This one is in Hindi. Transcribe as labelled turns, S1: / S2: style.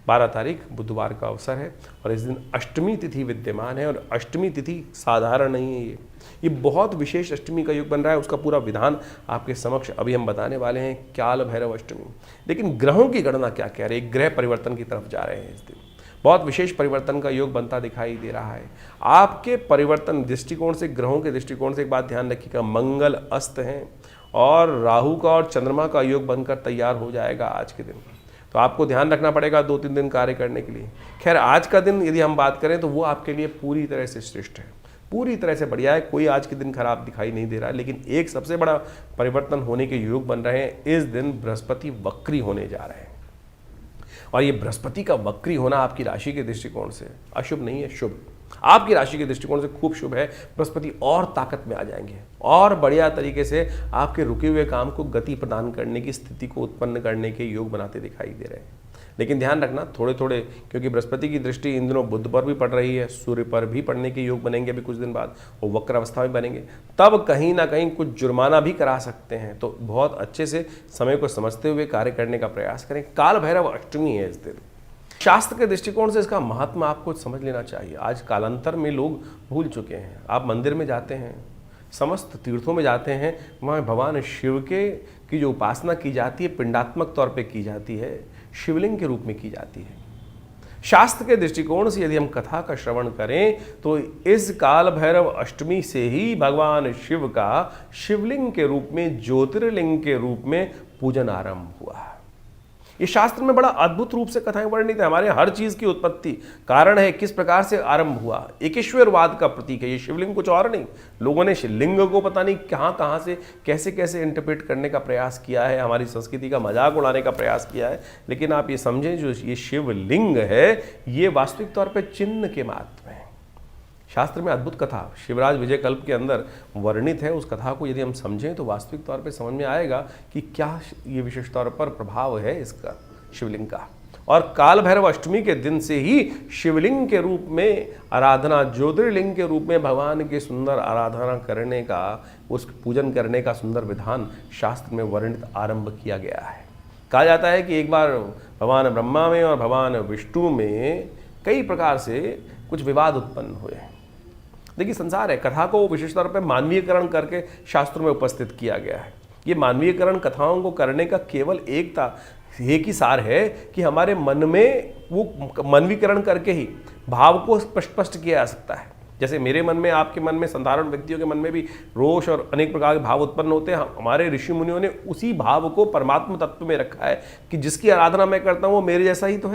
S1: 12 तारीख बुधवार का अवसर है और इस दिन अष्टमी तिथि विद्यमान है। और अष्टमी तिथि साधारण नहीं है, ये बहुत विशेष अष्टमी का योग बन रहा है। उसका पूरा विधान आपके समक्ष अभी हम बताने वाले हैं, काल भैरव अष्टमी। लेकिन ग्रहों की गणना क्या कह रही है, ग्रह परिवर्तन की तरफ जा रहे हैं। इस दिन बहुत विशेष परिवर्तन का योग बनता दिखाई दे रहा है। आपके परिवर्तन दृष्टिकोण से, ग्रहों के दृष्टिकोण से एक बात ध्यान रखिएगा, मंगल अस्त हैं और राहु का और चंद्रमा का योग बनकर तैयार हो जाएगा आज के दिन। तो आपको ध्यान रखना पड़ेगा 2-3 दिन कार्य करने के लिए। खैर, आज का दिन यदि हम बात करें तो वो आपके लिए पूरी तरह से श्रेष्ठ है, पूरी तरह से बढ़िया है। कोई आज के दिन खराब दिखाई नहीं दे रहा है। लेकिन एक सबसे बड़ा परिवर्तन होने के योग बन रहे हैं। इस दिन बृहस्पति वक्री होने जा रहे हैं और ये बृहस्पति का वक्री होना आपकी राशि के दृष्टिकोण से अशुभ नहीं है, शुभ। आपकी राशि के दृष्टिकोण से खूब शुभ है। बृहस्पति और ताकत में आ जाएंगे और बढ़िया तरीके से आपके रुके हुए काम को गति प्रदान करने की स्थिति को उत्पन्न करने के योग बनाते दिखाई दे रहे हैं। लेकिन ध्यान रखना थोड़े थोड़े, क्योंकि बृहस्पति की दृष्टि इन दिनों बुध पर भी पड़ रही है, सूर्य पर भी पड़ने के योग बनेंगे अभी कुछ दिन बाद, वो वक्र अवस्था में बनेंगे। तब कहीं ना कहीं कुछ जुर्माना भी करा सकते हैं। तो बहुत अच्छे से समय को समझते हुए कार्य करने का प्रयास करें। काल भैरव अष्टमी है इस दिन। शास्त्र के दृष्टिकोण से इसका महात्मा आपको समझ लेना चाहिए। आज कालांतर में लोग भूल चुके हैं। आप मंदिर में जाते हैं, समस्त तीर्थों में जाते हैं, वहाँ भगवान शिव के की जो उपासना की जाती है पिंडात्मक तौर पे की जाती है, शिवलिंग के रूप में की जाती है। शास्त्र के दृष्टिकोण से यदि हम कथा का श्रवण करें तो इस काल भैरव अष्टमी से ही भगवान शिव का शिवलिंग के रूप में, ज्योतिर्लिंग के रूप में पूजन आरंभ हुआ है। ये शास्त्र में बड़ा अद्भुत रूप से कथाएं वर्णित है। हमारे हर चीज की उत्पत्ति कारण है, किस प्रकार से आरंभ हुआ, एकेश्वरवाद का प्रतीक है ये शिवलिंग, कुछ और नहीं। लोगों ने शिवलिंग को पता नहीं कहां से कैसे कैसे इंटरप्रेट करने का प्रयास किया है, हमारी संस्कृति का मजाक उड़ाने का प्रयास किया है। लेकिन आप ये समझें, जो ये शिवलिंग है ये वास्तविक तौर पर चिन्ह के मात्र है। शास्त्र में अद्भुत कथा शिवराज विजय कल्प के अंदर वर्णित है। उस कथा को यदि हम समझें तो वास्तविक तौर पे समझ में आएगा कि क्या ये विशेष तौर पर प्रभाव है इसका शिवलिंग का। और काल भैरव अष्टमी के दिन से ही शिवलिंग के रूप में आराधना, ज्योतिर्लिंग के रूप में भगवान की सुंदर आराधना करने का, उस पूजन करने का सुंदर विधान शास्त्र में वर्णित आरंभ किया गया है। कहा जाता है कि एक बार भगवान ब्रह्मा में और भगवान विष्णु में कई प्रकार से कुछ विवाद उत्पन्न हुए। देखिए, संसार है, कथा को विशेष तौर पर मानवीयकरण करके शास्त्रों में उपस्थित किया गया है। ये मानवीयकरण कथाओं को करने का केवल एक ही सार है कि हमारे मन में वो मानवीकरण करके ही भाव को स्पष्ट किया जा सकता है। जैसे मेरे मन में, आपके मन में, साधारण व्यक्तियों के मन में भी रोष और अनेक प्रकार के भाव उत्पन्न होते हैं। हमारे ऋषि मुनियों ने उसी भाव को परमात्मा तत्व में रखा है कि जिसकी आराधना मैं करता हूँ वो मेरे जैसा ही तो है।